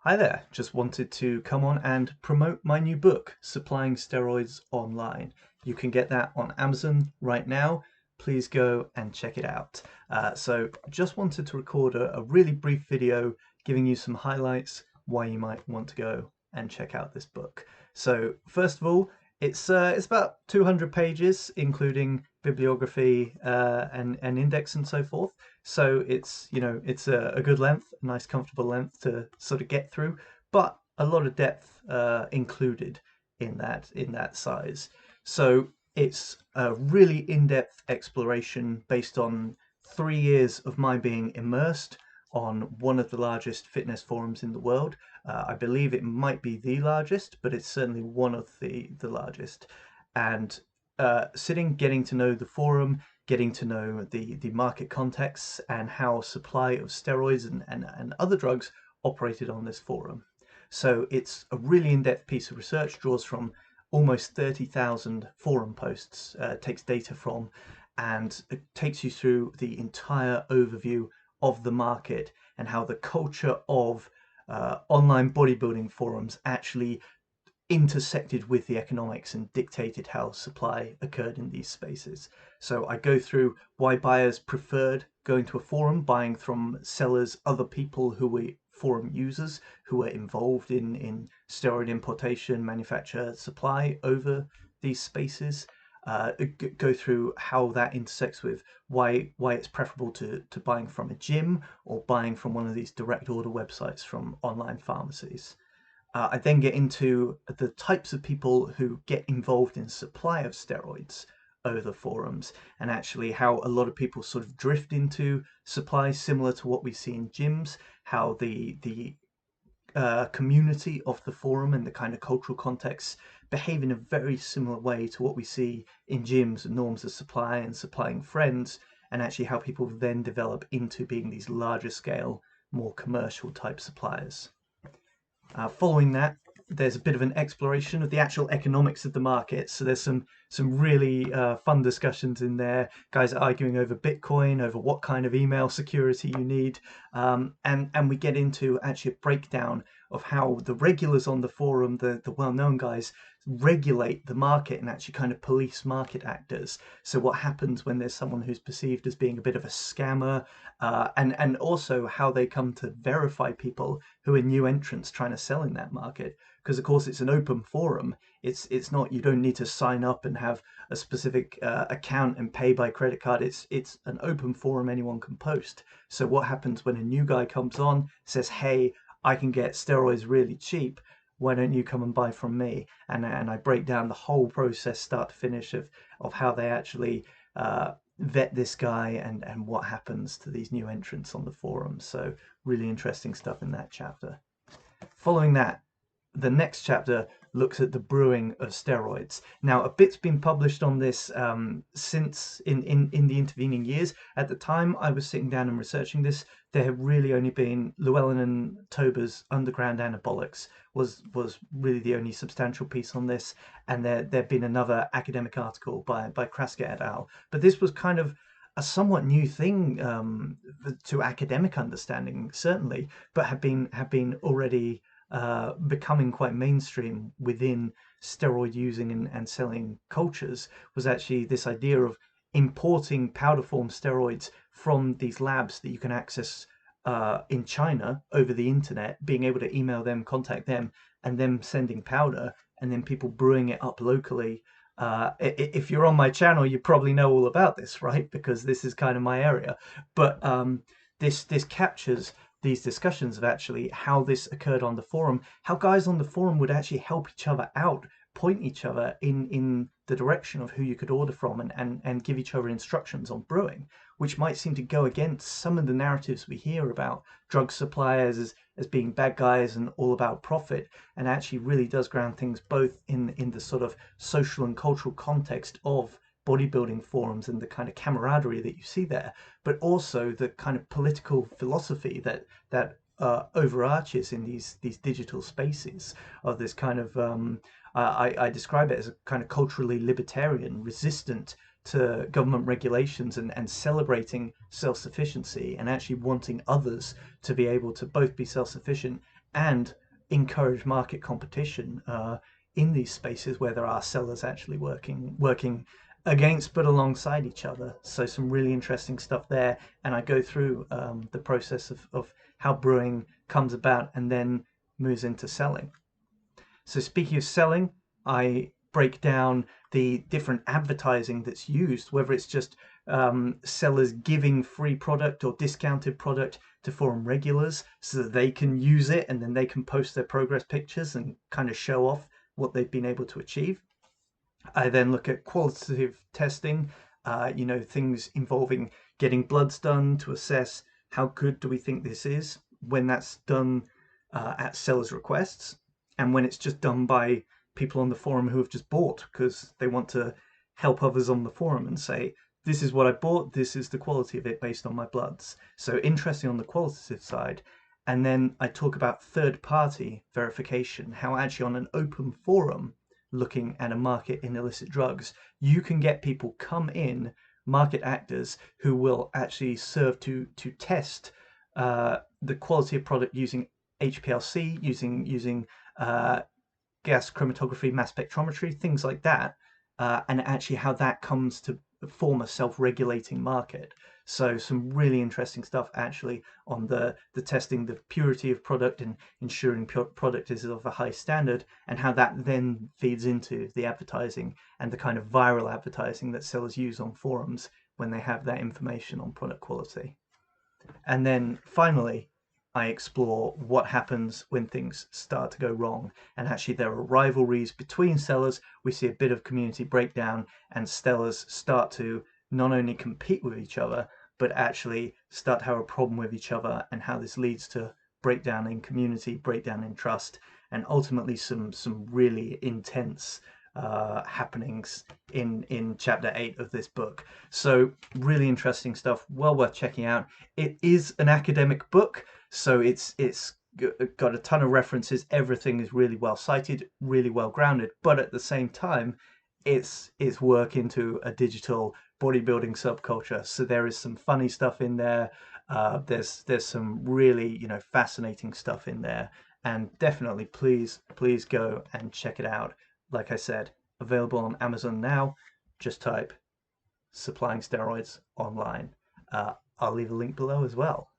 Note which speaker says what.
Speaker 1: Hi there, just wanted to come on and promote my new book, Supplying Steroids Online. You can get that on Amazon right now. Please go and check it out. Just wanted to record a really brief video giving you some highlights why you might want to go and check out this book. So first of all, it's about 200 pages, including bibliography and index and so forth. So it's a good length, a nice comfortable length to sort of get through, but a lot of depth included in that size. So it's a really in-depth exploration based on 3 years of my being immersed on one of the largest fitness forums in the world. I believe it might be the largest, but it's certainly one of the largest. And sitting, getting to know the forum, getting to know the market contexts and how supply of steroids and other drugs operated on this forum. So it's a really in-depth piece of research, draws from almost 30,000 forum posts, takes data from, and it takes you through the entire overview of the market and how the culture of online bodybuilding forums actually intersected with the economics and dictated how supply occurred in these spaces. So I go through why buyers preferred going to a forum, buying from sellers, other people who were forum users, who were involved in steroid importation, manufacture, supply over these spaces. Go through how that intersects with why it's preferable to buying from a gym or buying from one of these direct order websites from online pharmacies. I then get into the types of people who get involved in supply of steroids over the forums, and actually how a lot of people sort of drift into supply similar to what we see in gyms, how the community of the forum and the kind of cultural context behave in a very similar way to what we see in gyms and norms of supply and supplying friends, and actually how people then develop into being these larger scale, more commercial type suppliers. Following that, there's a bit of an exploration of the actual economics of the market. So there's some really fun discussions in there. Guys are arguing over Bitcoin, over what kind of email security you need, and we get into actually a breakdown of how the regulars on the forum, the well-known guys, regulate the market and actually kind of police market actors. So what happens when there's someone who's perceived as being a bit of a scammer, and also how they come to verify people who are new entrants trying to sell in that market. Because of course it's an open forum. It's not, you don't need to sign up and have a specific account and pay by credit card. It's an open forum, anyone can post. So what happens when a new guy comes on, says, hey, I can get steroids really cheap, why don't you come and buy from me? And I break down the whole process, start to finish, of how they actually vet this guy and what happens to these new entrants on the forum. So really interesting stuff in that chapter. Following that, the next chapter looks at the brewing of steroids. Now, a bit's been published on this since in the intervening years. At the time I was sitting down and researching this, there have really only been Llewellyn and Tober's Underground Anabolics was really the only substantial piece on this, and there'd been another academic article by Krasker et al. But this was kind of a somewhat new thing to academic understanding, certainly, but have been already becoming quite mainstream within steroid using and selling cultures, was actually this idea of importing powder form steroids from these labs that you can access in China over the internet, being able to email them, contact them, and them sending powder, and then people brewing it up locally. If you're on my channel, you probably know all about this, right? Because this is kind of my area. But this captures these discussions of actually how this occurred on the forum, how guys on the forum would actually help each other out, point each other in the direction of who you could order from, and give each other instructions on brewing, which might seem to go against some of the narratives we hear about drug suppliers as being bad guys and all about profit, and actually really does ground things both in the sort of social and cultural context of bodybuilding forums and the kind of camaraderie that you see there, but also the kind of political philosophy that overarches in these digital spaces of this kind of I describe it as a kind of culturally libertarian, resistant to government regulations, and celebrating self-sufficiency and actually wanting others to be able to both be self-sufficient and encourage market competition in these spaces where there are sellers actually working against but alongside each other. So some really interesting stuff there, and I go through the process of how brewing comes about and then moves into selling. So speaking of selling, I break down the different advertising that's used, whether it's just sellers giving free product or discounted product to forum regulars so that they can use it and then they can post their progress pictures and kind of show off what they've been able to achieve. I then look at qualitative testing, things involving getting bloods done to assess how good do we think this is when that's done at sellers' requests, and when it's just done by people on the forum who have just bought because they want to help others on the forum and say, this is what I bought, this is the quality of it based on my bloods. So interesting on the qualitative side. And then I talk about third-party verification, how actually on an open forum looking at a market in illicit drugs, you can get people come in, market actors, who will actually serve to test the quality of product using HPLC, using gas chromatography, mass spectrometry, things like that, and actually how that comes to form a self-regulating market. So some really interesting stuff actually on the testing the purity of product and ensuring product is of a high standard, and how that then feeds into the advertising and the kind of viral advertising that sellers use on forums when they have that information on product quality. And then finally, I explore what happens when things start to go wrong. And actually, there are rivalries between sellers. We see a bit of community breakdown, and sellers start to not only compete with each other, but actually start to have a problem with each other, and how this leads to breakdown in community, breakdown in trust, and ultimately some really intense happenings in chapter 8 of this book. So really interesting stuff, well worth checking out. It is an academic book, so it's got a ton of references. Everything is really well cited, really well grounded, but at the same time it's work into a digital bodybuilding subculture. So there is some funny stuff in there. There's some really fascinating stuff in there, and definitely please go and check it out. Like I said, available on Amazon now. Just type Supplying Steroids online. I'll leave a link below as well.